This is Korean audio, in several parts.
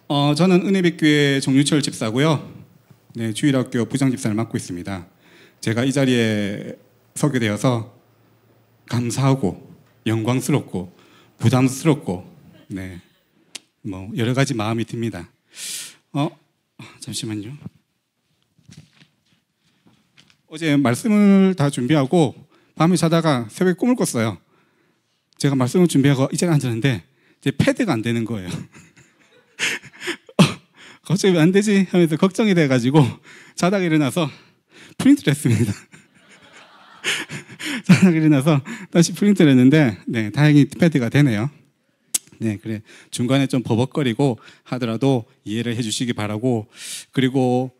저는 은혜빛교회 정유철 집사고요. 네, 주일학교 부장집사를 맡고 있습니다. 제가 이 자리에 서게 되어서 감사하고 영광스럽고 부담스럽고 네, 뭐 여러 가지 마음이 듭니다. 잠시만요. 어제 말씀을 다 준비하고 밤에 자다가 새벽에 꿈을 꿨어요. 제가 말씀을 준비하고 이 자리에 앉았는데 제 패드가 안 되는 거예요. 갑자기 왜 안 되지? 하면서 걱정이 돼가지고 자다가 일어나서 프린트를 했습니다. 자다가 일어나서 다시 프린트를 했는데 네, 다행히 패드가 되네요. 네, 그래 중간에 좀 버벅거리고 하더라도 이해를 해주시기 바라고, 그리고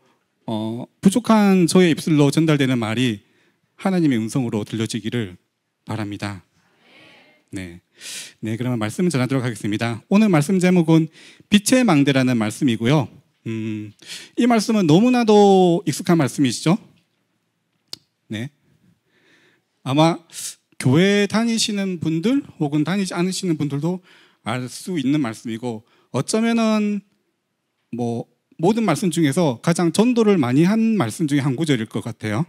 부족한 저의 입술로 전달되는 말이 하나님의 음성으로 들려지기를 바랍니다. 네, 그러면 말씀을 전하도록 하겠습니다. 오늘 말씀 제목은 빛의 망대라는 말씀이고요. 이 말씀은 너무나도 익숙한 말씀이시죠? 네, 아마 교회 다니시는 분들 혹은 다니지 않으시는 분들도 알 수 있는 말씀이고, 어쩌면은 뭐 모든 말씀 중에서 가장 전도를 많이 한 말씀 중에 한 구절일 것 같아요.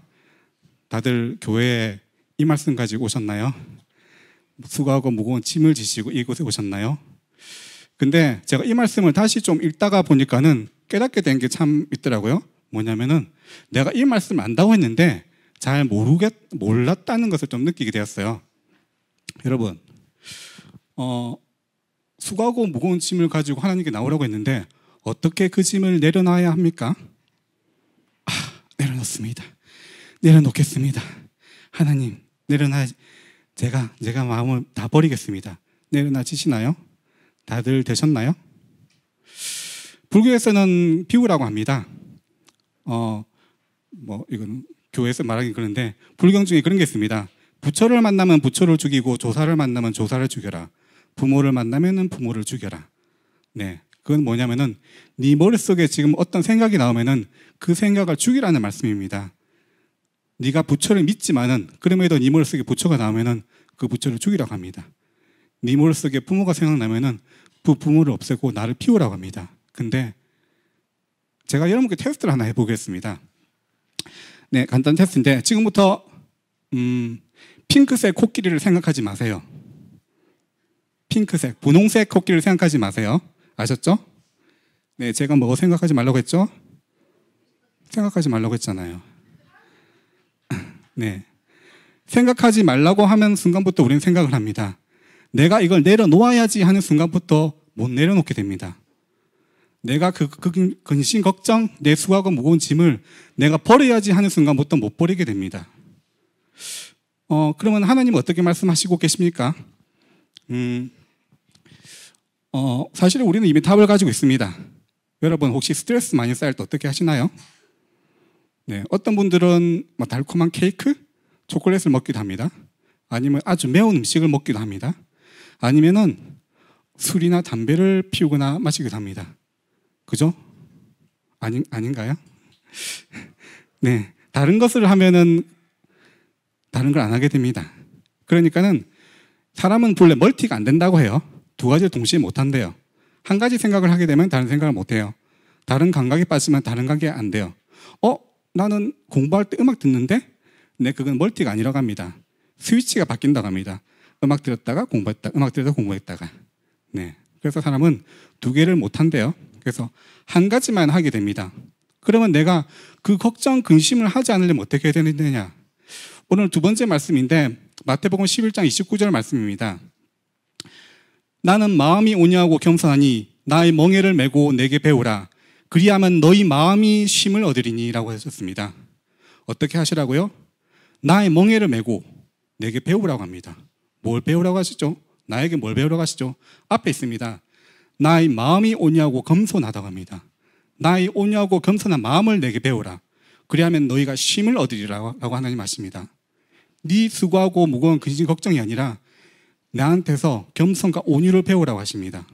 다들 교회에 이 말씀 가지고 오셨나요? 수고하고 무거운 짐을 지시고 이곳에 오셨나요? 근데 제가 이 말씀을 다시 좀 읽다가 보니까는 깨닫게 된 게 참 있더라고요. 뭐냐면은 내가 이 말씀을 안다고 했는데 잘 몰랐다는 것을 좀 느끼게 되었어요. 여러분, 수고하고 무거운 짐을 가지고 하나님께 나오라고 했는데 어떻게 그 짐을 내려놔야 합니까? 내려놓습니다. 내려놓겠습니다. 하나님, 내려놔야지. 제가 마음을 다 버리겠습니다. 내려놔지시나요? 다들 되셨나요? 불교에서는 비유라고 합니다. 이건 교회에서 말하긴 그런데 불경 중에 그런 게 있습니다. 부처를 만나면 부처를 죽이고 조사를 만나면 조사를 죽여라. 부모를 만나면 부모를 죽여라. 네, 그건 뭐냐면은 네 머릿속에 지금 어떤 생각이 나오면은 그 생각을 죽이라는 말씀입니다. 네가 부처를 믿지만은 그럼에도 네 머릿속에 부처가 나오면은 그 부처를 죽이라고 합니다. 네 머릿속에 부모가 생각나면은 그 부모를 없애고 나를 피우라고 합니다. 근데 제가 여러분께 테스트를 하나 해보겠습니다. 네, 간단한 테스트인데 지금부터 핑크색 코끼리를 생각하지 마세요. 핑크색, 분홍색 코끼리를 생각하지 마세요. 아셨죠? 네, 제가 뭐 생각하지 말라고 했죠? 생각하지 말라고 했잖아요. 네, 생각하지 말라고 하면 순간부터 우리는 생각을 합니다. 내가 이걸 내려놓아야지 하는 순간부터 못 내려놓게 됩니다. 내가 그 근심 걱정, 내 수고하고 무거운 짐을 내가 버려야지 하는 순간부터 못 버리게 됩니다. 그러면 하나님은 어떻게 말씀하시고 계십니까? 사실 우리는 이미 답을 가지고 있습니다. 여러분 혹시 스트레스 많이 쌓일 때 어떻게 하시나요? 네, 어떤 분들은 달콤한 케이크, 초콜릿을 먹기도 합니다. 아니면 아주 매운 음식을 먹기도 합니다. 아니면은 술이나 담배를 피우거나 마시기도 합니다. 그죠? 아닌가요? 네, 다른 것을 하면은 다른 걸 안 하게 됩니다. 그러니까는 사람은 본래 멀티가 안 된다고 해요. 두 가지를 동시에 못 한대요. 한 가지 생각을 하게 되면 다른 생각을 못 해요. 다른 감각에 빠지면 다른 감각이 안 돼요. 나는 공부할 때 음악 듣는데? 네, 그건 멀티가 아니라고 합니다. 스위치가 바뀐다고 합니다. 음악 들었다가 공부했다가, 음악 들었다가 공부했다가. 네, 그래서 사람은 두 개를 못 한대요. 그래서 한 가지만 하게 됩니다. 그러면 내가 그 걱정, 근심을 하지 않으려면 어떻게 해야 되느냐? 오늘 두 번째 말씀인데 마태복음 11장 29절 말씀입니다. 나는 마음이 온유하고 겸손하니 나의 멍에를 메고 내게 배우라. 그리하면 너희 마음이 쉼을 얻으리니 라고 하셨습니다. 어떻게 하시라고요? 나의 멍에를 메고 내게 배우라고 합니다. 뭘 배우라고 하시죠? 나에게 뭘 배우라고 하시죠? 앞에 있습니다. 나의 마음이 온유하고 겸손하다고 합니다. 나의 온유하고 겸손한 마음을 내게 배우라. 그리하면 너희가 쉼을 얻으리라고 하나님 하십니다. 네 수고하고 무거운 근심 걱정이 아니라 나한테서 겸손과 온유를 배우라고 하십니다.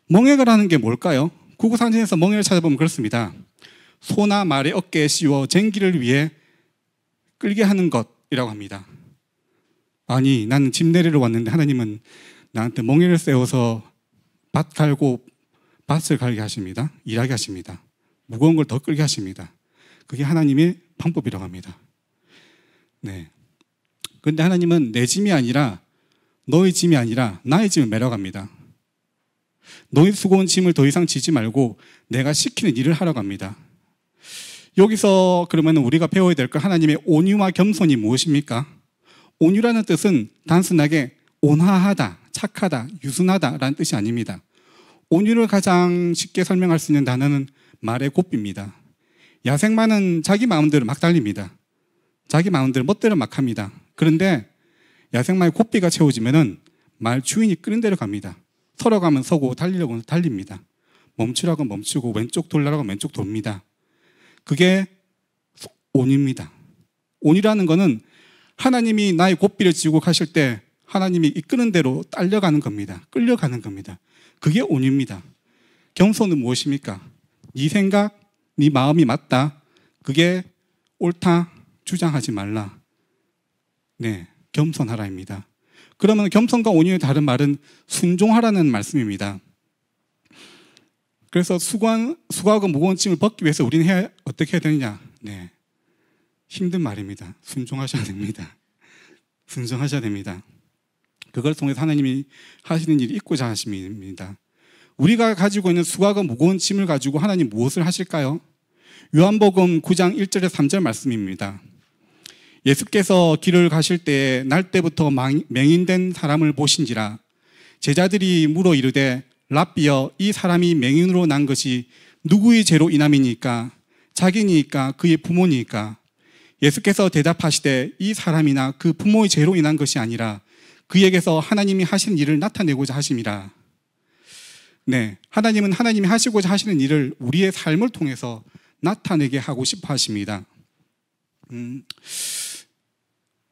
멍에가라는 게 뭘까요? 구구산진에서 멍에를 찾아보면 그렇습니다. 소나 말의 어깨에 씌워 쟁기를 위해 끌게 하는 것이라고 합니다. 아니, 나는 짐 내리러 왔는데 하나님은 나한테 멍에를 세워서 밭 갈고 밭을 갈게 하십니다. 일하게 하십니다. 무거운 걸 더 끌게 하십니다. 그게 하나님의 방법이라고 합니다. 네. 그런데 하나님은 내 짐이 아니라 너의 짐이 아니라 나의 짐을 매라고 합니다. 너의 수고한 짐을 더 이상 지지 말고 내가 시키는 일을 하라고 합니다. 여기서 그러면 우리가 배워야 될 것 하나님의 온유와 겸손이 무엇입니까? 온유라는 뜻은 단순하게 온화하다, 착하다, 유순하다라는 뜻이 아닙니다. 온유를 가장 쉽게 설명할 수 있는 단어는 말의 곱비입니다. 야생마는 자기 마음대로 막 달립니다. 자기 마음대로 멋대로 막 합니다. 그런데 야생마의 곱비가 채워지면은 말 주인이 끄는 대로 갑니다. 서러 가면 서고 달리려고 하면 달립니다. 멈추라고 멈추고 왼쪽 돌라고 왼쪽 돕니다. 그게 온유입니다. 온유라는 것은 하나님이 나의 곱비를 지고 가실 때 하나님이 이끄는 대로 딸려가는 겁니다. 끌려가는 겁니다. 그게 온유입니다. 겸손은 무엇입니까? 네 생각, 네 마음이 맞다. 그게 옳다. 주장하지 말라. 네, 겸손하라입니다. 그러면 겸손과 온유의 다른 말은 순종하라는 말씀입니다. 그래서 수고하고 무거운 짐을 벗기 위해서 우리는 어떻게 해야 되느냐? 네, 힘든 말입니다. 순종하셔야 됩니다. 순종하셔야 됩니다. 그걸 통해서 하나님이 하시는 일이 있고자 하심입니다. 우리가 가지고 있는 수고하고 무거운 짐을 가지고 하나님 무엇을 하실까요? 요한복음 9장 1절에서 3절 말씀입니다. 예수께서 길을 가실 때에 날 때부터 맹인된 사람을 보신지라. 제자들이 물어 이르되 랍비여, 이 사람이 맹인으로 난 것이 누구의 죄로 인함이니까? 자기니까 그의 부모니까? 예수께서 대답하시되 이 사람이나 그 부모의 죄로 인한 것이 아니라 그에게서 하나님이 하시는 일을 나타내고자 하심이라. 네, 하나님은 하나님이 하시고자 하시는 일을 우리의 삶을 통해서 나타내게 하고 싶어 하십니다.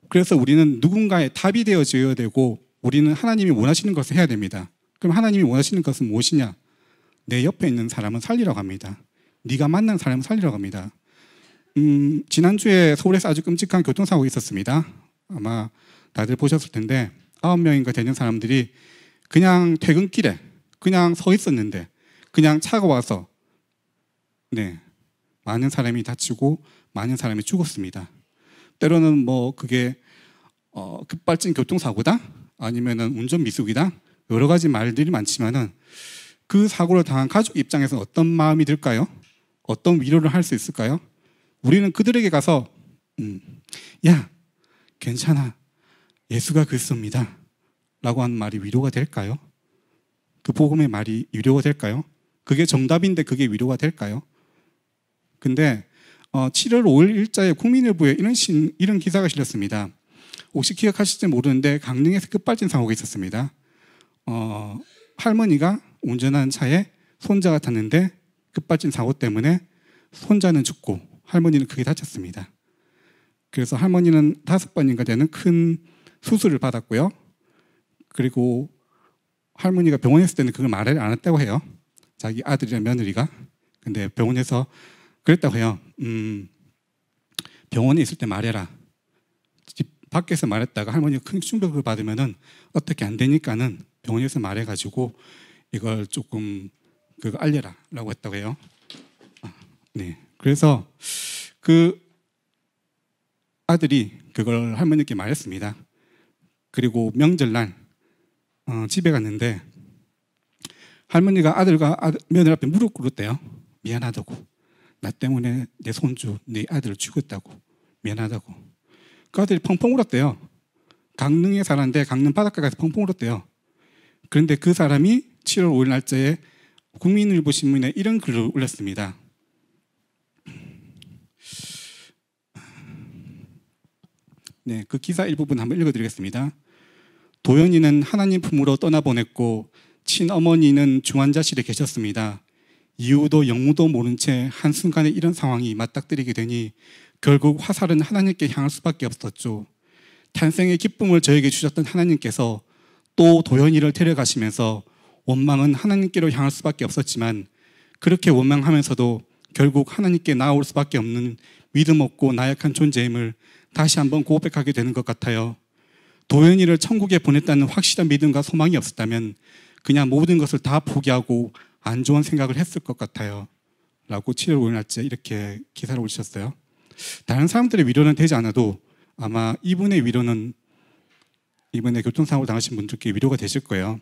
그래서 우리는 누군가의 답이 되어줘야 되고 우리는 하나님이 원하시는 것을 해야 됩니다. 그럼 하나님이 원하시는 것은 무엇이냐? 내 옆에 있는 사람은 살리라고 합니다. 네가 만난 사람은 살리라고 합니다. 지난주에 서울에서 아주 끔찍한 교통사고가 있었습니다. 아마 다들 보셨을 텐데 9명인가 되는 사람들이 그냥 퇴근길에 그냥 서 있었는데 그냥 차가 와서 네, 많은 사람이 다치고 많은 사람이 죽었습니다. 때로는 뭐 그게 급발진 교통사고다 아니면은 운전 미숙이다 여러 가지 말들이 많지만은 그 사고를 당한 가족 입장에서 어떤 마음이 들까요? 어떤 위로를 할 수 있을까요? 우리는 그들에게 가서 야, 괜찮아. 예수가 그리스도입니다. 라고 하는 말이 위로가 될까요? 그 복음의 말이 위로가 될까요? 그게 정답인데 그게 위로가 될까요? 근데 7월 5일 일자에 국민일보에 이런 기사가 실렸습니다. 혹시 기억하실지 모르는데 강릉에서 급발진 사고가 있었습니다. 할머니가 운전하는 차에 손자가 탔는데 급발진 사고 때문에 손자는 죽고 할머니는 크게 다쳤습니다. 그래서 할머니는 5번인가 되는 큰 수술을 받았고요. 그리고 할머니가 병원에 있을 때는 그걸 말을 안 했다고 해요. 자기 아들이랑 며느리가. 근데 병원에서 그랬다고 해요. 병원에 있을 때 말해라. 집 밖에서 말했다가 할머니가 큰 충격을 받으면은 어떻게 안 되니까는 병원에서 말해가지고 이걸 조금 그거 알려라 라고 했다고 해요. 네. 그래서 그 아들이 그걸 할머니께 말했습니다. 그리고 명절날 집에 갔는데 할머니가 아들과 며느리 앞에 무릎 꿇었대요. 미안하다고. 나 때문에 내 손주, 내 아들을 죽였다고. 미안하다고. 그 아들이 펑펑 울었대요. 강릉에 사는데 강릉 바닷가에서 펑펑 울었대요. 그런데 그 사람이 7월 5일 날짜에 국민일보 신문에 이런 글을 올렸습니다. 네, 그 기사 일부분 한번 읽어드리겠습니다. 도연이는 하나님 품으로 떠나보냈고 친어머니는 중환자실에 계셨습니다. 이유도 영무도 모른 채 한순간에 이런 상황이 맞닥뜨리게 되니 결국 화살은 하나님께 향할 수밖에 없었죠. 탄생의 기쁨을 저에게 주셨던 하나님께서 또 도연이를 데려가시면서 원망은 하나님께로 향할 수밖에 없었지만 그렇게 원망하면서도 결국 하나님께 나아올 수밖에 없는 믿음 없고 나약한 존재임을 다시 한번 고백하게 되는 것 같아요. 도연이를 천국에 보냈다는 확실한 믿음과 소망이 없었다면 그냥 모든 것을 다 포기하고 안 좋은 생각을 했을 것 같아요. 라고 7월 5일 날짜 이렇게 기사를 올리셨어요. 다른 사람들의 위로는 되지 않아도 아마 이분의 위로는 이번에 교통사고 당하신 분들께 위로가 되실 거예요.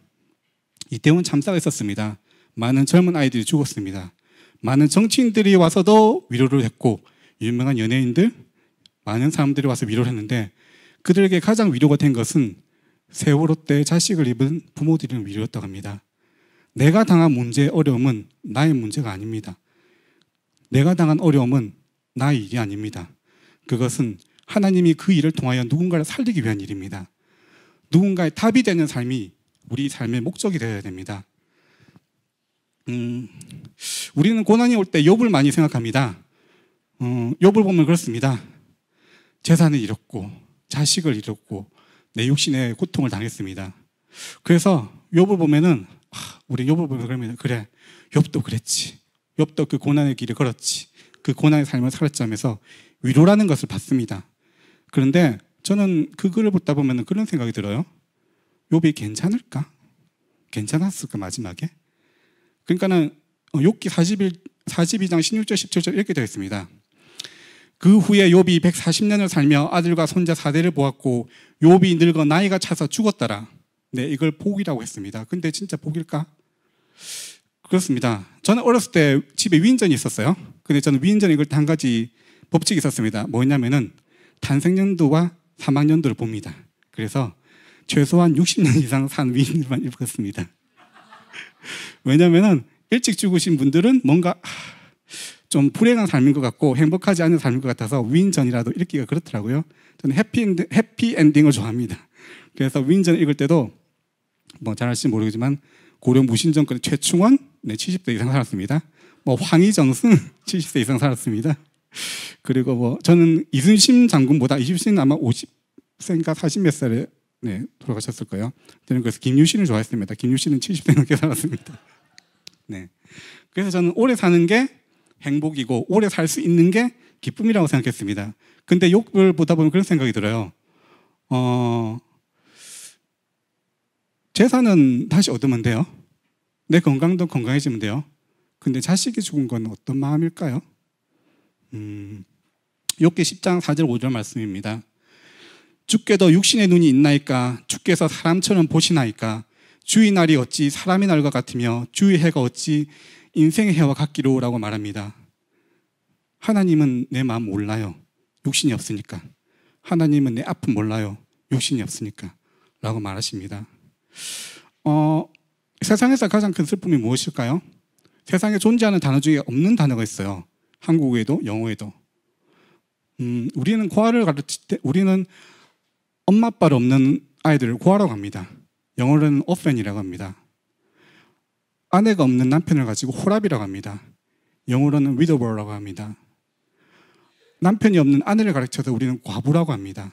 이태원 참사가 있었습니다. 많은 젊은 아이들이 죽었습니다. 많은 정치인들이 와서도 위로를 했고 유명한 연예인들, 많은 사람들이 와서 위로를 했는데 그들에게 가장 위로가 된 것은 세월호 때 자식을 입은 부모들의 위로였다고 합니다. 내가 당한 문제, 어려움은 나의 문제가 아닙니다. 내가 당한 어려움은 나의 일이 아닙니다. 그것은 하나님이 그 일을 통하여 누군가를 살리기 위한 일입니다. 누군가의 답이 되는 삶이 우리 삶의 목적이 되어야 됩니다. 우리는 고난이 올 때 욥을 많이 생각합니다. 욥을 보면 그렇습니다. 재산을 잃었고 자식을 잃었고 내 육신의 고통을 당했습니다. 그래서 욥을 보면은 우리 욥을 보면 그러면 그래, 욥도 그랬지. 욥도 그 고난의 길을 걸었지. 그 고난의 삶을 살았자면서 위로라는 것을 받습니다. 그런데 저는 그 글을 보다 보면 그런 생각이 들어요. 욥이 괜찮을까? 괜찮았을까 마지막에? 그러니까는 욥기 42장 16절 17절 이렇게 되어 있습니다. 그 후에 욥이 140년을 살며 아들과 손자 4대를 보았고 욥이 늙어 나이가 차서 죽었더라. 네, 이걸 복이라고 했습니다. 근데 진짜 복일까? 그렇습니다. 저는 어렸을 때 집에 위인전이 있었어요. 근데 저는 위인전에 이걸 한 가지 법칙이 있었습니다. 뭐냐면은 탄생연도와 사망연도를 봅니다. 그래서 최소한 60년 이상 산 위인들만 읽었습니다. 왜냐면은 일찍 죽으신 분들은 뭔가 좀 불행한 삶인 것 같고 행복하지 않은 삶인 것 같아서 위인전이라도 읽기가 그렇더라고요. 저는 해피 엔딩을 좋아합니다. 그래서 위인전 읽을 때도 뭐 잘 아실지 모르겠지만 고려 무신정권 최충원 70세 이상 살았습니다. 황희정승 70세 이상 살았습니다. 그리고 저는 이순신 장군보다 이순신 아마 50세인가 40몇 살에 돌아가셨을 거예요. 저는 그래서 김유신을 좋아했습니다. 김유신은 70세 넘게 살았습니다. 네. 그래서 저는 오래 사는 게 행복이고 오래 살 수 있는 게 기쁨이라고 생각했습니다. 근데 욥을 보다 보면 그런 생각이 들어요. 재산은 다시 얻으면 돼요. 내 건강도 건강해지면 돼요. 근데 자식이 죽은 건 어떤 마음일까요? 욥기 10장 4절 5절 말씀입니다. 주께도 육신의 눈이 있나이까? 주께서 사람처럼 보시나이까? 주의 날이 어찌 사람의 날과 같으며 주의 해가 어찌 인생의 해와 같기로 라고 말합니다. 하나님은 내 마음 몰라요. 육신이 없으니까. 하나님은 내 아픔 몰라요. 육신이 없으니까 라고 말하십니다. 세상에서 가장 큰 슬픔이 무엇일까요? 세상에 존재하는 단어 중에 없는 단어가 있어요. 한국어에도 영어에도. 우리는 고아를 가르칠 때 우리는 엄마 아빠를 없는 아이들을 고아라고 합니다. 영어로는 orphan이라고 합니다. 아내가 없는 남편을 가지고 호랍이라고 합니다. 영어로는 widower라고 합니다. 남편이 없는 아내를 가르쳐서 우리는 과부라고 합니다.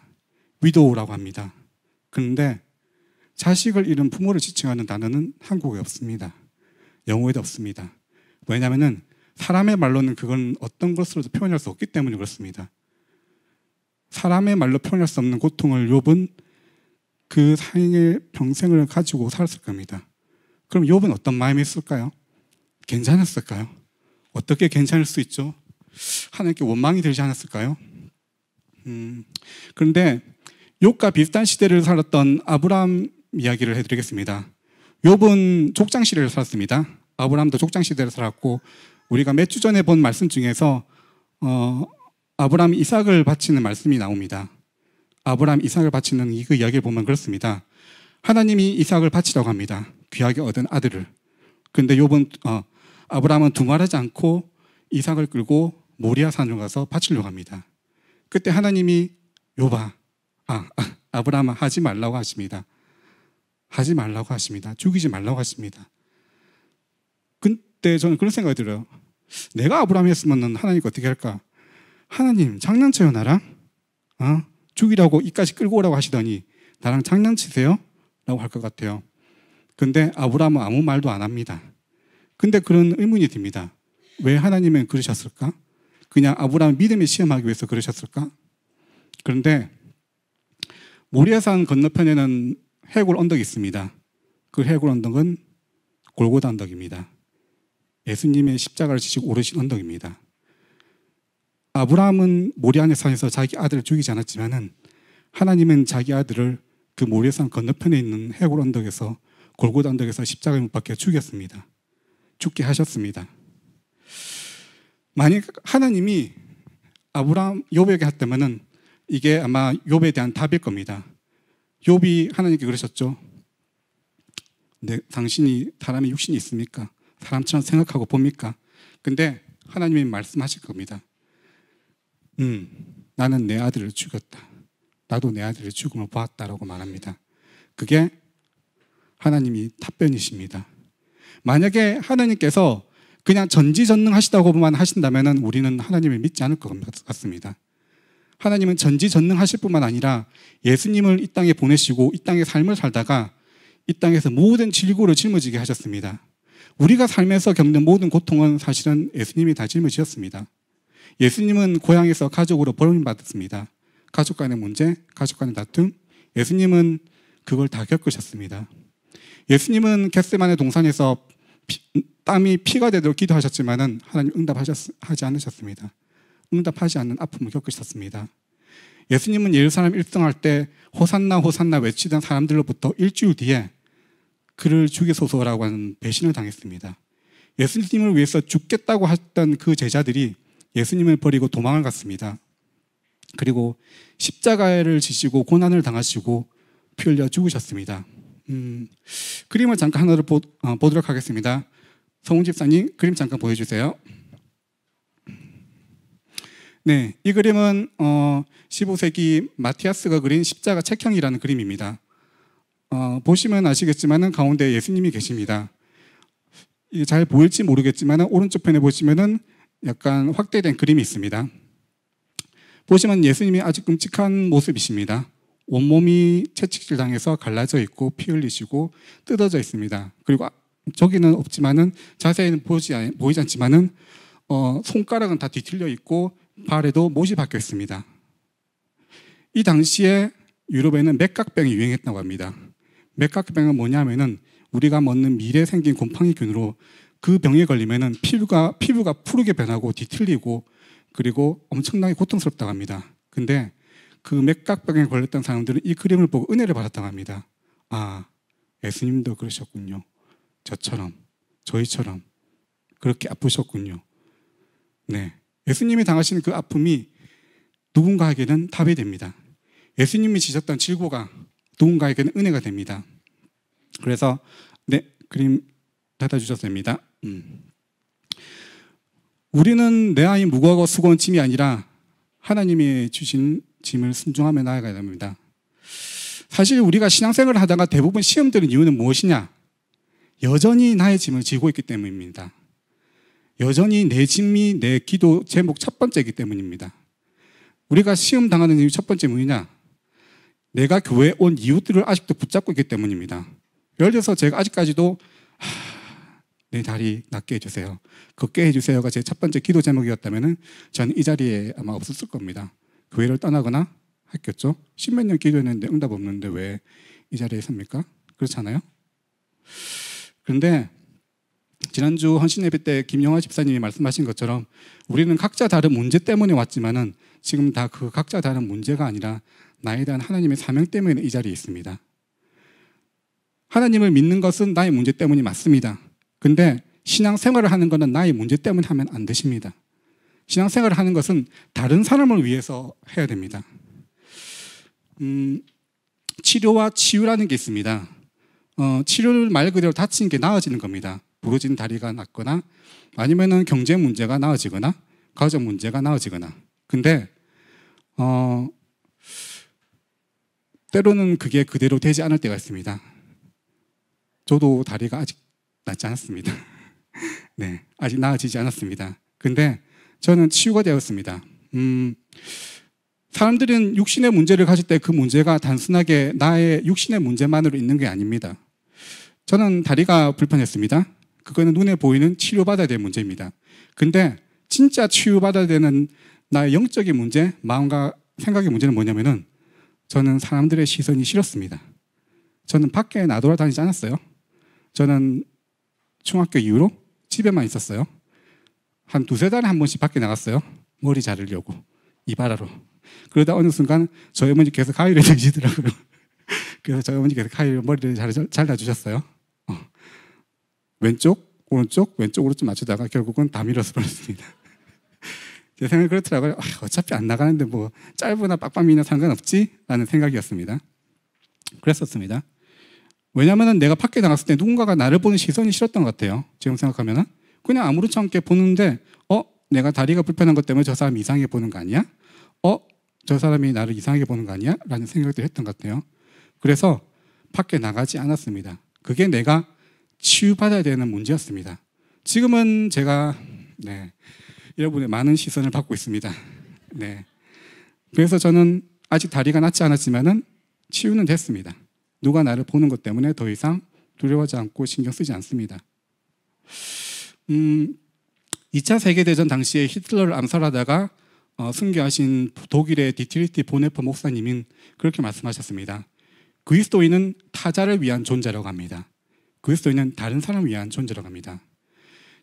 widow라고 합니다. 그런데 자식을 잃은 부모를 지칭하는 단어는 한국어에 없습니다. 영어에도 없습니다. 왜냐하면 사람의 말로는 그건 어떤 것으로도 표현할 수 없기 때문에 그렇습니다. 사람의 말로 표현할 수 없는 고통을 욥은 그 상의 평생을 가지고 살았을 겁니다. 그럼 욥은 어떤 마음이 있을까요? 괜찮았을까요? 어떻게 괜찮을 수 있죠? 하나님께 원망이 들지 않았을까요? 그런데 욥과 비슷한 시대를 살았던 아브라함 이야기를 해드리겠습니다. 욥은 족장 시대를 살았습니다. 아브라함도 족장 시대를 살았고 우리가 몇 주 전에 본 말씀 중에서 아브라함이 이삭을 바치는 말씀이 나옵니다. 아브라함 이삭을 바치는 그 이야기를 보면 그렇습니다. 하나님이 이삭을 바치라고 합니다. 귀하게 얻은 아들을. 그런데 욥은 아브라함은 두말하지 않고 이삭을 끌고 모리아 산으로 가서 바치려고 합니다. 그때 하나님이 욥아, 아브라함아 하지 말라고 하십니다. 하지 말라고 하십니다. 죽이지 말라고 하십니다. 그때 저는 그런 생각이 들어요. 내가 아브라함이었으면 하나님께 어떻게 할까? 하나님 장난쳐요 나랑? 죽이라고 이까지 끌고 오라고 하시더니 나랑 장난치세요? 라고 할 것 같아요. 근데 아브라함은 아무 말도 안 합니다. 근데 그런 의문이 듭니다. 왜 하나님은 그러셨을까? 그냥 아브라함 믿음을 시험하기 위해서 그러셨을까? 그런데 모리아산 건너편에는 해골 언덕이 있습니다. 그 해골 언덕은 골고다 언덕입니다. 예수님의 십자가를 지시고 오르신 언덕입니다. 아브라함은 모리아의 산에서 자기 아들을 죽이지 않았지만은 하나님은 자기 아들을 그 모리아산 건너편에 있는 해골 언덕에서 골고다 언덕에서 십자가에 못 박혀 죽였습니다. 죽게 하셨습니다. 만약 하나님이 아브라함 욥에게 했다면은 이게 아마 욥에 대한 답일 겁니다. 욥이 하나님께 그러셨죠. 당신이 사람의 육신이 있습니까? 사람처럼 생각하고 봅니까? 근데 하나님이 말씀하실 겁니다. 나는 내 아들을 죽였다. 나도 내 아들의 죽음을 보았다라고 말합니다. 그게 하나님이 답변이십니다. 만약에 하나님께서 그냥 전지전능하시다고만 하신다면 우리는 하나님을 믿지 않을 것 같습니다. 하나님은 전지전능하실 뿐만 아니라 예수님을 이 땅에 보내시고 이 땅의 삶을 살다가 이 땅에서 모든 질고를 짊어지게 하셨습니다. 우리가 삶에서 겪는 모든 고통은 사실은 예수님이 다 짊어지셨습니다. 예수님은 고향에서 가족으로 버림받았습니다. 가족 간의 문제, 가족 간의 다툼, 예수님은 그걸 다 겪으셨습니다. 예수님은 겟세마네 동산에서 땀이 피가 되도록 기도하셨지만은 하나님 응답하지 않으셨습니다. 응답하지 않는 아픔을 겪으셨습니다. 예수님은 예루살렘 일성할 때 호산나 호산나 외치던 사람들로부터 일주일 뒤에 그를 죽이소서라고 하는 배신을 당했습니다. 예수님을 위해서 죽겠다고 했던 그 제자들이 예수님을 버리고 도망을 갔습니다. 그리고 십자가를 지시고 고난을 당하시고 피 흘려 죽으셨습니다. 그림을 잠깐 하나를 보도록 하겠습니다. 성훈 집사님 그림 잠깐 보여주세요. 네, 이 그림은 15세기 마티아스가 그린 십자가 책형이라는 그림입니다. 보시면 아시겠지만 가운데 예수님이 계십니다. 이게 잘 보일지 모르겠지만 오른쪽 편에 보시면 약간 확대된 그림이 있습니다. 보시면 예수님이 아주 끔찍한 모습이십니다. 온몸이 채찍질 당해서 갈라져 있고 피 흘리시고 뜯어져 있습니다. 그리고 저기는 없지만은 자세히는 보이지 않지만은 손가락은 다 뒤틀려 있고 발에도 못이 박혀 있습니다. 이 당시에 유럽에는 맥각병이 유행했다고 합니다. 맥각병은 뭐냐면은 우리가 먹는 밀에 생긴 곰팡이균으로 그 병에 걸리면은 피부가 푸르게 변하고 뒤틀리고 그리고 엄청나게 고통스럽다고 합니다. 근데 그 맥각병에 걸렸던 사람들은 이 그림을 보고 은혜를 받았다고 합니다. 아, 예수님도 그러셨군요. 저희처럼 그렇게 아프셨군요. 네, 예수님이 당하신 그 아픔이 누군가에게는 답이 됩니다. 예수님이 지셨던 질고가 누군가에게는 은혜가 됩니다. 그래서 네, 그림 닫아주셨습니다. 우리는 내 아이 무거워 수고한 짐이 아니라 하나님이 주신 짐을 순종하며 나아가야 됩니다. 사실 우리가 신앙생활을 하다가 대부분 시험 드는 이유는 무엇이냐? 여전히 나의 짐을 지고 있기 때문입니다. 여전히 내 짐이 내 기도 제목 첫 번째이기 때문입니다. 우리가 시험 당하는 이유 첫 번째 뭐냐? 내가 교회에 온 이웃들을 아직도 붙잡고 있기 때문입니다. 예를 들어서 제가 아직까지도 내 다리 낫게 해주세요, 걷게 해주세요가 제 첫 번째 기도 제목이었다면 저는 이 자리에 아마 없었을 겁니다. 교회를 떠나거나 했겠죠. 십몇 년 기도했는데 응답 없는데 왜 이 자리에 섭니까? 그렇잖아요. 그런데 지난주 헌신예배 때 김영화 집사님이 말씀하신 것처럼 우리는 각자 다른 문제 때문에 왔지만은 지금 다 그 각자 다른 문제가 아니라 나에 대한 하나님의 사명 때문에 이 자리에 있습니다. 하나님을 믿는 것은 나의 문제 때문이 맞습니다. 근데 신앙생활을 하는 것은 나의 문제 때문에 하면 안 되십니다. 신앙생활을 하는 것은 다른 사람을 위해서 해야 됩니다. 치료와 치유라는 게 있습니다. 치료를 말 그대로 다친 게 나아지는 겁니다. 부러진 다리가 낫거나 아니면은 경제 문제가 나아지거나 가정 문제가 나아지거나. 근데 때로는 그게 그대로 되지 않을 때가 있습니다. 저도 다리가 아직 낫지 않았습니다. 네, 아직 나아지지 않았습니다. 근데 저는 치유가 되었습니다. 사람들은 육신의 문제를 가질 때 그 문제가 단순하게 나의 육신의 문제만으로 있는 게 아닙니다. 저는 다리가 불편했습니다. 그거는 눈에 보이는 치료받아야 될 문제입니다. 근데 진짜 치유받아야 되는 나의 영적인 문제, 마음과 생각의 문제는 뭐냐면은 저는 사람들의 시선이 싫었습니다. 저는 밖에 나돌아다니지 않았어요. 저는 중학교 이후로 집에만 있었어요. 한 두세 달에 한 번씩 밖에 나갔어요. 머리 자르려고. 이발하러. 그러다 어느 순간 저희 어머니께서 가위를 드시더라고요. 그래서 저희 어머니께서 가위로 머리를 잘라주셨어요. 왼쪽, 오른쪽, 왼쪽, 오른쪽 맞추다가 결국은 다 밀어서 버렸습니다. 제 생각이 그렇더라고요. 어차피 안 나가는데 뭐 짧으나 빡빡 미나 상관없지? 라는 생각이었습니다. 그랬었습니다. 왜냐하면 내가 밖에 나갔을 때 누군가가 나를 보는 시선이 싫었던 것 같아요. 지금 생각하면 그냥 아무렇지 않게 보는데 내가 다리가 불편한 것 때문에 저 사람이 이상하게 보는 거 아니야? 저 사람이 나를 이상하게 보는 거 아니야? 라는 생각들을 했던 것 같아요. 그래서 밖에 나가지 않았습니다. 그게 내가 치유받아야 되는 문제였습니다. 지금은 제가 여러분의 많은 시선을 받고 있습니다. 그래서 저는 아직 다리가 낫지 않았지만은 치유는 됐습니다. 누가 나를 보는 것 때문에 더 이상 두려워하지 않고 신경 쓰지 않습니다. 2차 세계대전 당시에 히틀러를 암살하다가 순교하신 독일의 디트리히 보네퍼 목사님은 그렇게 말씀하셨습니다. 그리스도인은 타자를 위한 존재라고 합니다. 그리스도인은 다른 사람을 위한 존재라고 합니다.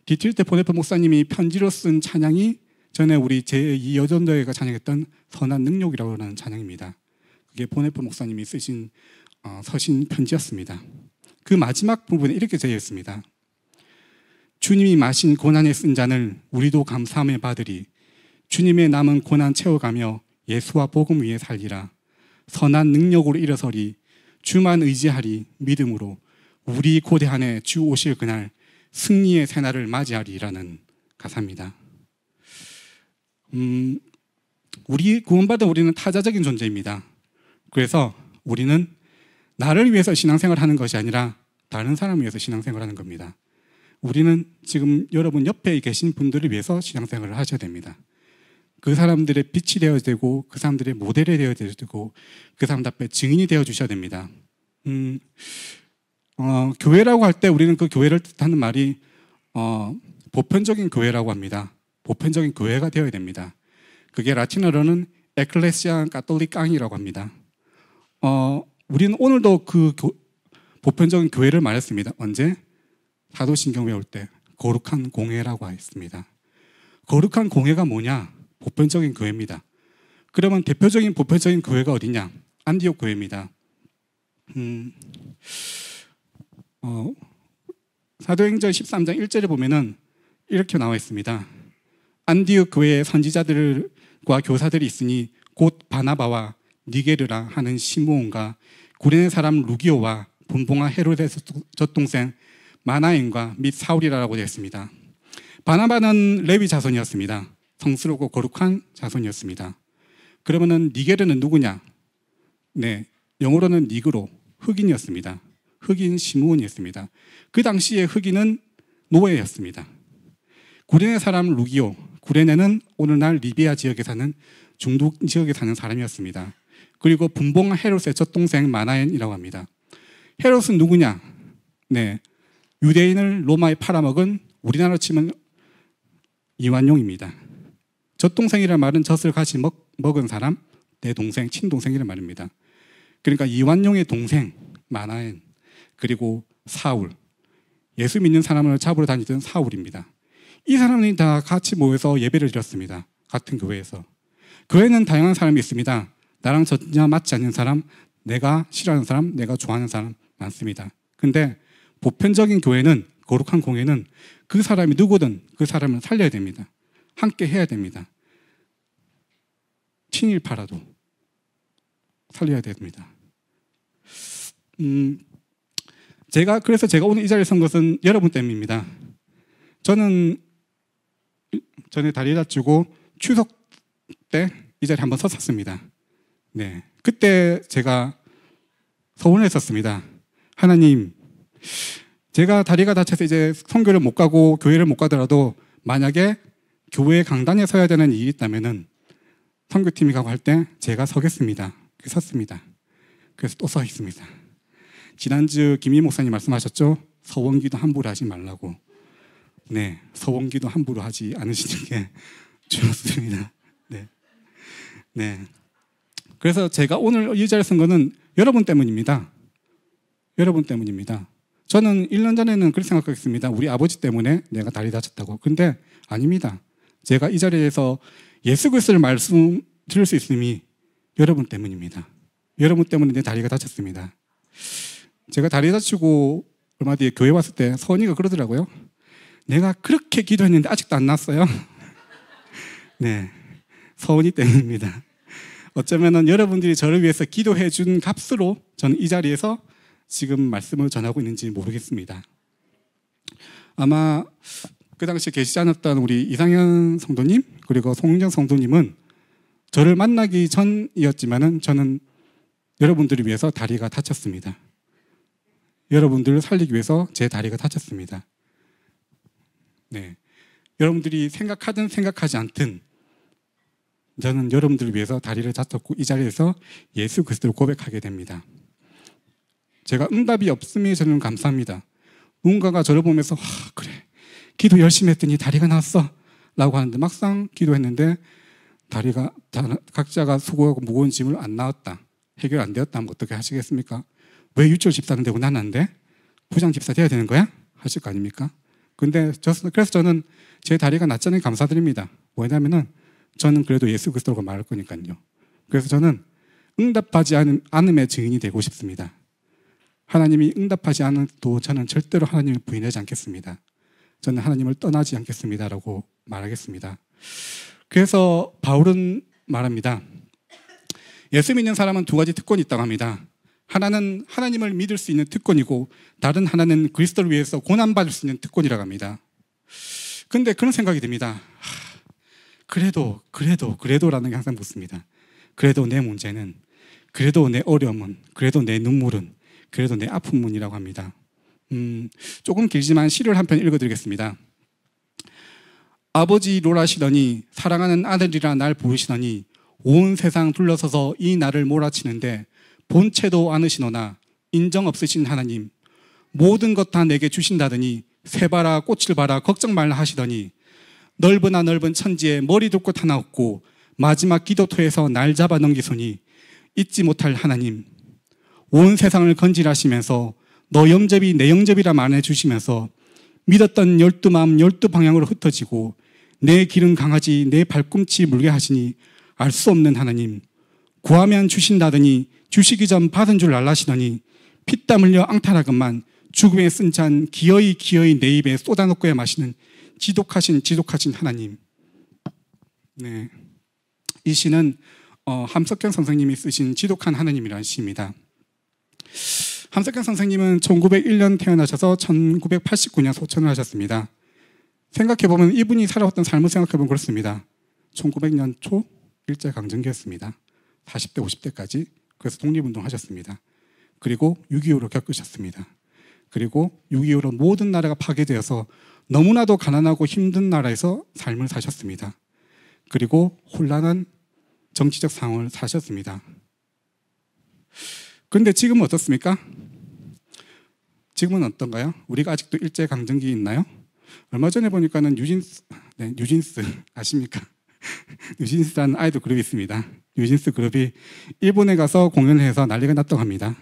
디트리히 보네퍼 목사님이 편지로 쓴 찬양이 전에 우리 제2여전도회가 찬양했던 선한 능력이라고 하는 찬양입니다. 그게 보네퍼 목사님이 쓰신 서신 편지였습니다. 그 마지막 부분에 이렇게 되어 있습니다. 주님이 마신 고난의 쓴 잔을 우리도 감사함에 받으리. 주님의 남은 고난 채워가며 예수와 복음 위에 살리라. 선한 능력으로 일어서리. 주만 의지하리. 믿음으로 우리 고대한에 주 오실 그날 승리의 새날을 맞이하리라는 가사입니다. 우리 구원받은 우리는 타자적인 존재입니다. 그래서 우리는 나를 위해서 신앙생활을 하는 것이 아니라 다른 사람을 위해서 신앙생활을 하는 겁니다. 우리는 지금 여러분 옆에 계신 분들을 위해서 신앙생활을 하셔야 됩니다. 그 사람들의 빛이 되어야 되고 그 사람들의 모델이 되어야 되고 그 사람들 앞에 증인이 되어 주셔야 됩니다. 교회라고 할 때 우리는 그 교회를 뜻하는 말이 보편적인 교회라고 합니다. 보편적인 교회가 되어야 됩니다. 그게 라틴어로는 에클레시아 카톨릭강이라고 합니다. 우리는 오늘도 그 보편적인 교회를 말했습니다. 언제? 사도신경 외울 때 거룩한 공회라고 했습니다. 거룩한 공회가 뭐냐? 보편적인 교회입니다. 그러면 대표적인 보편적인 교회가 어디냐? 안디옥 교회입니다. 사도행전 13장 1절에 보면은 이렇게 나와 있습니다. 안디옥 교회에 선지자들과 교사들이 있으니 곧 바나바와 니게르라 하는 시므온과 구레네 사람 루기오와 분봉아 헤로데스 젖동생 마나엔과 및 사울이라고 되어 있습니다. 바나바는 레위 자손이었습니다. 성스럽고 거룩한 자손이었습니다. 그러면은 니게르는 누구냐? 영어로는 니그로, 흑인이었습니다. 흑인 시므온이었습니다. 그 당시에 흑인은 노예였습니다. 구레네 사람 루기오, 구레네는 오늘날 리비아 지역에 사는 중동 지역에 사는 사람이었습니다. 그리고 분봉아 헤롯의 젖동생 마나엔이라고 합니다. 헤롯은 누구냐? 유대인을 로마에 팔아먹은 우리나라로 치면 이완용입니다. 젖동생이라는 말은 젖을 같이 먹은 사람, 내 동생, 친동생이라는 말입니다. 그러니까 이완용의 동생 마나엔, 그리고 사울, 예수 믿는 사람을 잡으러 다니던 사울입니다. 이 사람들이 다 같이 모여서 예배를 드렸습니다. 같은 교회에서. 교회는 다양한 사람이 있습니다. 나랑 전혀 맞지 않는 사람, 내가 싫어하는 사람, 내가 좋아하는 사람 많습니다. 근데 보편적인 교회는, 거룩한 공회는 그 사람이 누구든 그 사람을 살려야 됩니다. 함께 해야 됩니다. 친일파라도 살려야 됩니다. 그래서 제가 오늘 이 자리에 선 것은 여러분 때문입니다. 저는 전에 다리 다치고 추석 때 이 자리에 한번 섰었습니다. 그때 제가 서운했었습니다. 하나님, 제가 다리가 다쳐서 이제 선교를 못 가고 교회를 못 가더라도 만약에 교회 강단에 서야 되는 일이 있다면은 선교팀이 가고 할 때 제가 서겠습니다. 섰습니다. 그래서 또 서 있습니다. 지난주 김희 목사님 말씀하셨죠? 서원기도 함부로 하지 말라고. 서원기도 함부로 하지 않으시는 게 좋습니다. 그래서 제가 오늘 이 자리에 선 거는 여러분 때문입니다. 여러분 때문입니다. 저는 1년 전에는 그렇게 생각했습니다. 우리 아버지 때문에 내가 다리 다쳤다고. 근데 아닙니다. 제가 이 자리에서 예수 그리스도를 말씀드릴 수 있음이 여러분 때문입니다. 여러분 때문에 내 다리가 다쳤습니다. 제가 다리 다치고 얼마 뒤에 교회 왔을 때 서은이가 그러더라고요. 내가 그렇게 기도했는데 아직도 안 났어요. 네, 서은이 때문입니다. 어쩌면 여러분들이 저를 위해서 기도해 준 값으로 저는 이 자리에서 지금 말씀을 전하고 있는지 모르겠습니다. 아마 그 당시에 계시지 않았던 우리 이상현 성도님 그리고 송정 성도님은 저를 만나기 전이었지만은 저는 여러분들을 위해서 다리가 다쳤습니다. 여러분들을 살리기 위해서 제 다리가 다쳤습니다. 네, 여러분들이 생각하든 생각하지 않든 저는 여러분들을 위해서 다리를 다쳤고 이 자리에서 예수 그리스도를 고백하게 됩니다. 제가 응답이 없음에 저는 감사합니다. 누군가가 저를 보면서 그래 기도 열심히 했더니 다리가 나왔어 라고 하는데 막상 기도했는데 다리가 각자가 수고하고 무거운 짐을 안 나왔다, 해결 안 되었다 하면 어떻게 하시겠습니까? 왜 유치원 집사는 되고 나는 안 돼? 부장 집사 돼야 되는 거야? 하실 거 아닙니까? 그래서 저는 제 다리가 낫자니 감사드립니다. 왜냐하면 저는 그래도 예수 그리스도라고 말할 거니까요. 그래서 저는 응답하지 않음의 증인이 되고 싶습니다. 하나님이 응답하지 않아도 저는 절대로 하나님을 부인하지 않겠습니다. 저는 하나님을 떠나지 않겠습니다라고 말하겠습니다. 그래서 바울은 말합니다. 예수 믿는 사람은 두 가지 특권이 있다고 합니다. 하나는 하나님을 믿을 수 있는 특권이고 다른 하나는 그리스도를 위해서 고난받을 수 있는 특권이라고 합니다. 근데 그런 생각이 듭니다. 그래도라는 게 항상 묻습니다. 그래도 내 문제는, 그래도 내 어려움은, 그래도 내 눈물은, 그래도 내 아픔은이라고 합니다. 조금 길지만 시를 한 편 읽어드리겠습니다. 아버지 롤하시더니 사랑하는 아들이라 날 부르시더니 온 세상 둘러서서 이 나를 몰아치는데 본체도 않으시노나 인정 없으신 하나님, 모든 것 다 내게 주신다더니 새 봐라 꽃을 봐라 걱정 말라 하시더니 넓으나 넓은 천지에 머리 둘 곳 하나 없고 마지막 기도토에서 날 잡아 넘기소니 잊지 못할 하나님, 온 세상을 건질하시면서 너 영접이 내 영접이라 말해주시면서 믿었던 12마음 12방향으로 흩어지고 내 길은 강하지 내 발꿈치 물게 하시니 알 수 없는 하나님, 구하면 주신다더니 주시기 전 받은 줄 알라시더니 피땀 흘려 앙탈하건만 죽음에 쓴 잔 기어이 내 입에 쏟아놓고야 마시는 지독하신 하나님. 네, 이 시는 함석경 선생님이 쓰신 지독한 하나님이라는 시입니다. 함석경 선생님은 1901년 태어나셔서 1989년 소천을 하셨습니다. 생각해보면 이분이 살아왔던 삶을 생각해보면 그렇습니다. 1900년 초 일제강점기였습니다. 40대 50대까지. 그래서 독립운동 하셨습니다. 그리고 6.25를 겪으셨습니다. 그리고 6.25로 모든 나라가 파괴되어서 너무나도 가난하고 힘든 나라에서 삶을 사셨습니다. 그리고 혼란한 정치적 상황을 사셨습니다. 그런데 지금은 어떻습니까? 지금은 어떤가요? 우리가 아직도 일제강점기 있나요? 얼마 전에 보니까는 뉴진스 아십니까? 뉴진스라는 아이돌 그룹이 있습니다. 뉴진스 그룹이 일본에 가서 공연을 해서 난리가 났다고 합니다.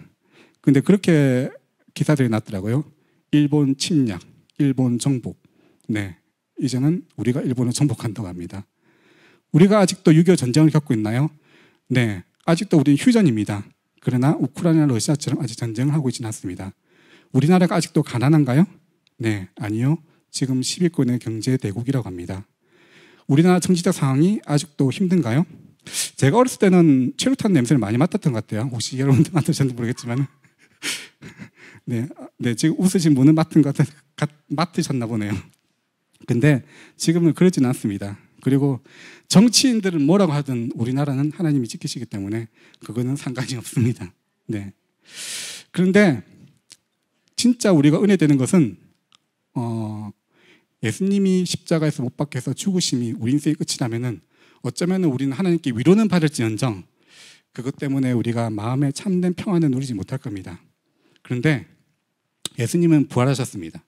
근데 그렇게 기사들이 났더라고요. 일본 침략, 일본 정복. 네, 이제는 우리가 일본을 정복한다고 합니다. 우리가 아직도 6.25 전쟁을 겪고 있나요? 네, 아직도 우리는 휴전입니다. 그러나 우크라이나 러시아처럼 아직 전쟁을 하고 있지는 않습니다. 우리나라가 아직도 가난한가요? 네, 아니요. 지금 10위권의 경제 대국이라고 합니다. 우리나라 정치적 상황이 아직도 힘든가요? 제가 어렸을 때는 최루탄 냄새를 많이 맡았던 것 같아요. 혹시 여러분들 맡으셨는지 모르겠지만 네, 지금 웃으신 분은 맡으셨나 보네요. 근데 지금은 그러지는 않습니다. 그리고 정치인들은 뭐라고 하든 우리나라는 하나님이 지키시기 때문에 그거는 상관이 없습니다. 네. 그런데 진짜 우리가 은혜되는 것은 예수님이 십자가에서 못 박혀서 죽으심이 우리 인생의 끝이라면은 어쩌면 우리는 하나님께 위로는 받을지언정 그것 때문에 우리가 마음에 참된 평안을 누리지 못할 겁니다. 그런데 예수님은 부활하셨습니다.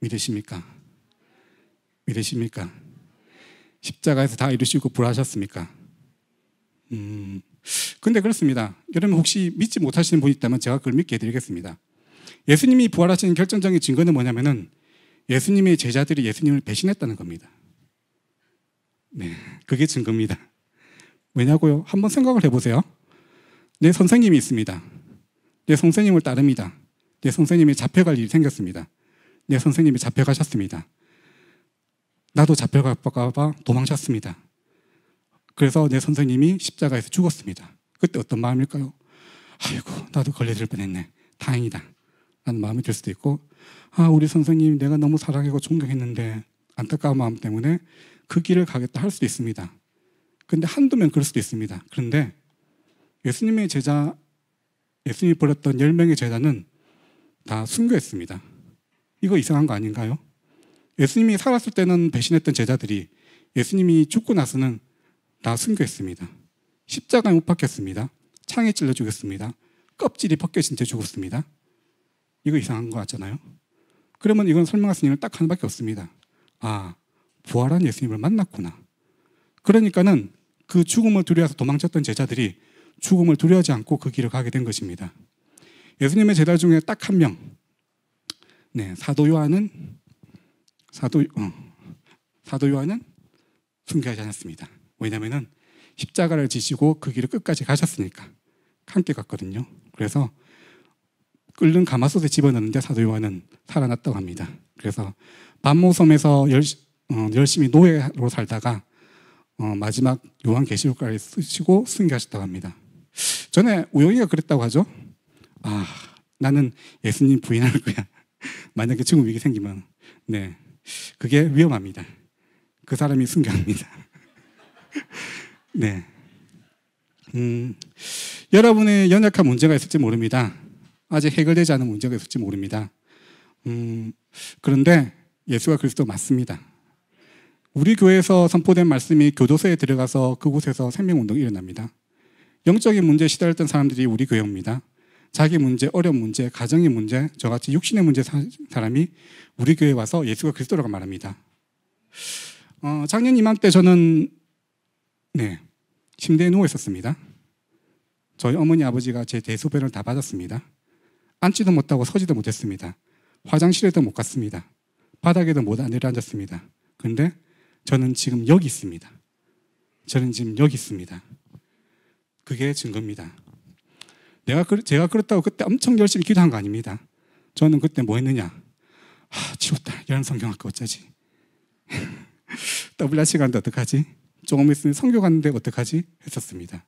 믿으십니까? 믿으십니까? 십자가에서 다 이루시고 부활하셨습니까? 근데 그렇습니다. 여러분 혹시 믿지 못하시는 분이 있다면 제가 그걸 믿게 해드리겠습니다. 예수님이 부활하신 결정적인 증거는 뭐냐면은 예수님의 제자들이 예수님을 배신했다는 겁니다. 네, 그게 증거입니다. 왜냐고요? 한번 생각을 해보세요. 내 선생님이 있습니다. 내 선생님을 따릅니다. 내 선생님이 잡혀갈 일이 생겼습니다. 내 선생님이 잡혀가셨습니다. 나도 잡혀갈까 봐 도망쳤습니다. 그래서 내 선생님이 십자가에서 죽었습니다. 그때 어떤 마음일까요? 아이고, 나도 걸려들 뻔했네. 다행이다. 라는 마음이 들 수도 있고, 우리 선생님 내가 너무 사랑하고 존경했는데 안타까운 마음 때문에 그 길을 가겠다 할 수도 있습니다. 근데 한두 명 그럴 수도 있습니다. 그런데 예수님의 제자, 예수님이 버렸던 10명의 제자는 다 순교했습니다. 이거 이상한 거 아닌가요? 예수님이 살았을 때는 배신했던 제자들이 예수님이 죽고 나서는 다 순교했습니다. 십자가에 못 박혔습니다. 창에 찔러 죽였습니다. 껍질이 벗겨진 채 죽었습니다. 이거 이상한 거 같잖아요. 그러면 이건 설명할 수 있는 딱 하나밖에 없습니다. 부활한 예수님을 만났구나. 그러니까는 그 죽음을 두려워서 도망쳤던 제자들이 죽음을 두려워하지 않고 그 길을 가게 된 것입니다. 예수님의 제자 중에 딱 한 명, 사도 요한은 순교하지 않았습니다. 왜냐하면 십자가를 지시고 그 길을 끝까지 가셨으니까 함께 갔거든요. 그래서 끓는 가마솥에 집어넣는데 사도 요한은 살아났다고 합니다. 그래서 반모섬에서 열심히 노예로 살다가 마지막 요한계시록가를 쓰시고 순교하셨다고 합니다. 전에 우영이가 그랬다고 하죠. 나는 예수님 부인할 거야. 만약에 죽음 위기 생기면 그게 위험합니다. 그 사람이 순교합니다. 여러분의 연약한 문제가 있을지 모릅니다. 아직 해결되지 않은 문제가 있을지 모릅니다. 그런데 예수가 그리스도 맞습니다. 우리 교회에서 선포된 말씀이 교도소에 들어가서 그곳에서 생명운동이 일어납니다. 영적인 문제에 시달렸던 사람들이 우리 교회에 옵니다. 자기 문제, 어려운 문제, 가정의 문제, 저같이 육신의 문제 사람이 우리 교회에 와서 예수가 그리스도라고 말합니다. 작년 이맘때 저는 침대에 누워 있었습니다. 저희 어머니 아버지가 제 대소변을 다 받았습니다. 앉지도 못하고 서지도 못했습니다. 화장실에도 못 갔습니다. 바닥에도 못 내려앉았습니다. 그런데 저는 지금 여기 있습니다. 저는 지금 여기 있습니다. 그게 증거입니다. 제가 그렇다고 그때 엄청 열심히 기도한 거 아닙니다. 저는 그때 뭐 했느냐? 치웠다. 여름 성경학과 어쩌지? WRC 가는데 어떡하지? 조금 있으면 성교 가는데 어떡하지? 했었습니다.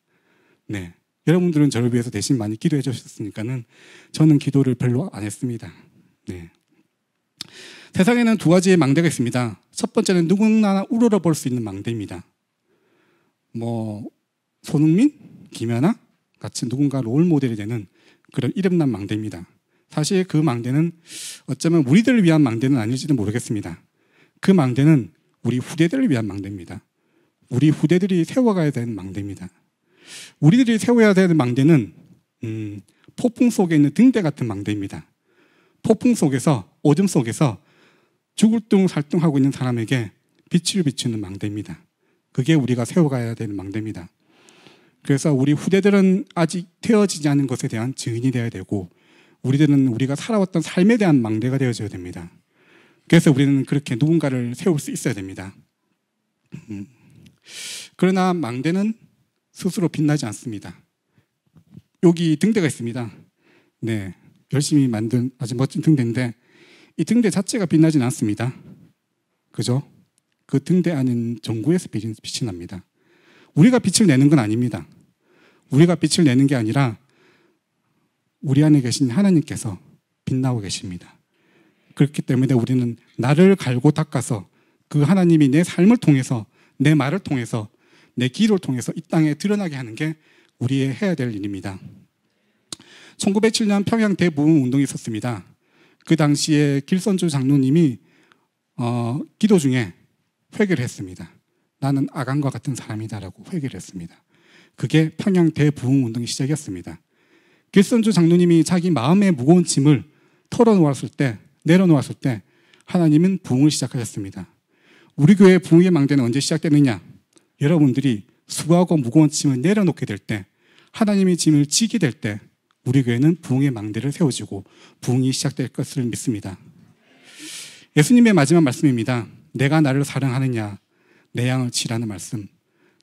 여러분들은 저를 위해서 대신 많이 기도해 주셨으니까는 저는 기도를 별로 안 했습니다. 세상에는 두 가지의 망대가 있습니다. 첫 번째는 누구나 우러러 볼 수 있는 망대입니다. 손흥민, 김연아 같이 누군가 롤 모델이 되는 그런 이름난 망대입니다. 사실 그 망대는 어쩌면 우리들을 위한 망대는 아닐지도 모르겠습니다. 그 망대는 우리 후대들을 위한 망대입니다. 우리 후대들이 세워가야 되는 망대입니다. 우리들이 세워야 되는 망대는 폭풍 속에 있는 등대 같은 망대입니다. 폭풍 속에서, 어둠 속에서 죽을 둥 살둥하고 있는 사람에게 빛을 비추는 망대입니다. 그게 우리가 세워가야 되는 망대입니다. 그래서 우리 후대들은 아직 되어지지 않은 것에 대한 증인이 되어야 되고, 우리들은 우리가 살아왔던 삶에 대한 망대가 되어져야 됩니다. 그래서 우리는 그렇게 누군가를 세울 수 있어야 됩니다. 그러나 망대는 스스로 빛나지 않습니다. 여기 등대가 있습니다. 열심히 만든 아주 멋진 등대인데 이 등대 자체가 빛나지는 않습니다. 그죠? 그 등대 안인 전구에서 빛이 납니다. 우리가 빛을 내는 건 아닙니다. 우리가 빛을 내는 게 아니라 우리 안에 계신 하나님께서 빛나고 계십니다. 그렇기 때문에 우리는 나를 갈고 닦아서 그 하나님이 내 삶을 통해서, 내 말을 통해서, 내 기도를 통해서 이 땅에 드러나게 하는 게 우리의 해야 될 일입니다. 1907년 평양 대부흥 운동이 있었습니다. 그 당시에 길선주 장로님이 기도 중에 회개를 했습니다. 나는 아간과 같은 사람이다라고 회개를 했습니다. 그게 평양 대부흥 운동의 시작이었습니다. 길선주 장로님이 자기 마음의 무거운 짐을 내려놓았을 때 하나님은 부흥을 시작하셨습니다. 우리 교회 부흥의 망대는 언제 시작되느냐? 여러분들이 수고하고 무거운 짐을 내려놓게 될 때, 하나님의 짐을 지게 될 때 우리 교회는 부흥의 망대를 세워지고 부흥이 시작될 것을 믿습니다. 예수님의 마지막 말씀입니다. 내가 나를 사랑하느냐 내 양을 치라는 말씀,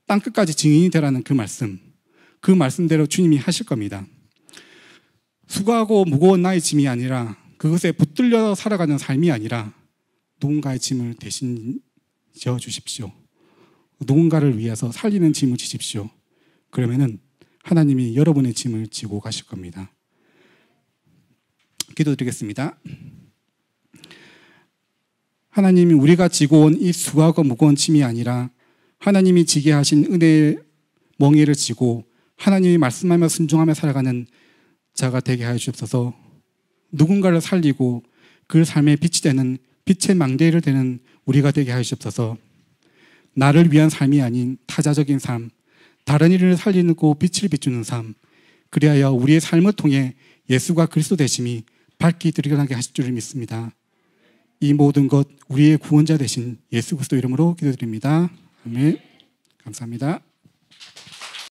땅끝까지 증인이 되라는 그 말씀대로 주님이 하실 겁니다. 수고하고 무거운 나의 짐이 아니라, 그것에 붙들려 살아가는 삶이 아니라 누군가의 짐을 대신 져 주십시오. 누군가를 위해서 살리는 짐을 지십시오. 그러면은 하나님이 여러분의 짐을 지고 가실 겁니다. 기도드리겠습니다. 하나님이 우리가 지고 온 이 수고하고 무거운 짐이 아니라 하나님이 지게 하신 은혜의 멍에를 지고 하나님이 말씀하며 순종하며 살아가는 자가 되게 하여 주옵소서. 누군가를 살리고 그 삶의 빛이 되는, 빛의 망대를 되는 우리가 되게 하여 주옵소서. 나를 위한 삶이 아닌 타자적인 삶, 다른 이를 살리고 빛을 비추는 삶, 그리하여 우리의 삶을 통해 예수가 그리스도 되심이 밝히 드러나게 하실 줄을 믿습니다. 이 모든 것 우리의 구원자 되신 예수 그리스도 이름으로 기도드립니다. 아멘. 감사합니다.